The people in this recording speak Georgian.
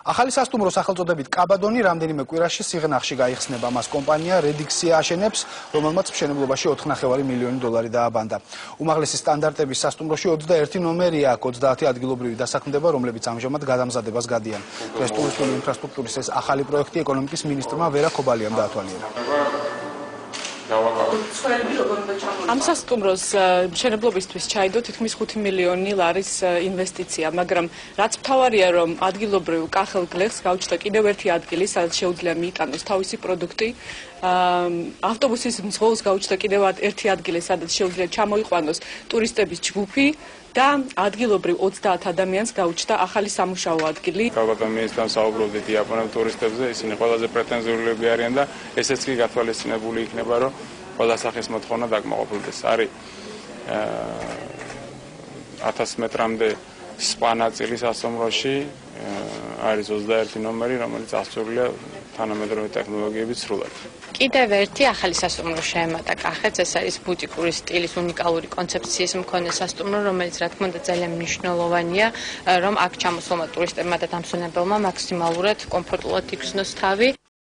ახალი სასტუმრო სახელწოდებით კაბადონი რამდენიმე კვირაში სიღნაღში გაიხსნება. მას კომპანია რედიქსია აშენებს, რომელმაც მშენებლობაში 4,5 მილიონი დოლარი დააბანდა. უმაღლესი სტანდარტების სასტუმროში 21 ნომერია აქვს, 30 ადგილობრივი დასაქმდება, რომლებიც ამჟამად გადამზადებას გადიან. დღეს ტურისტული ინფრასტრუქტურის ეს ახალი პროექტი ეკონომიკის მინისტრმა ვერა ქობალიამ დაათვალიერა. ამ სასტუმროს მშენებლობისთვის ჩაიდო თითქმის 5 მილიონი ლარის ინვესტიცია, მაგრამ რაც მთავარია, რომ ადგილობრივ კახელ გლეხს გაუჩნდა კიდევ ერთი ადგილი, სადაც შეუძლია მიიტანოს თავისი პროდუქტი. ავტობუსის მძღოლს გაუჩნდა კიდევ ერთი ადგილი, სადაც შეუძლია ჩამოიყვანოს ტურისტების ჯგუფი და ადგილობრივ 30 ადამიანს გაუჩნდა ახალი სამუშაო ადგილი. ალბათ მინისტრთან საუბრობდით იაპონელ ტურისტებზე, ისინი ყველაზე პრეტენზიულები არიან და ესეც კი გათვალისწინებული იქნება, რომ ყველა სახის მოთხოვნა დაკმაყოფილდეს. არის 1000 მეტრამდე სპა ნაწილი სასტუმროში, არის 21 ნომერი, რომელიც აღჭურვილია თანამედროვე ტექნოლოგიებით სრულად. კიდევ ერთი ახალი სასტუმრო შეემატა კახეთს, ეს არის ბუტიკური სტილის უნიკალური კონცეფციის მქონე სასტუმრო, რომელიც რა თქმა უნდა ძალიან მნიშვნელოვანია, რომ აქ ჩამოსულმა ტურისტებმა და დამსვენებელმა მაქსიმალურად კომფორტულად იქნოს თავი.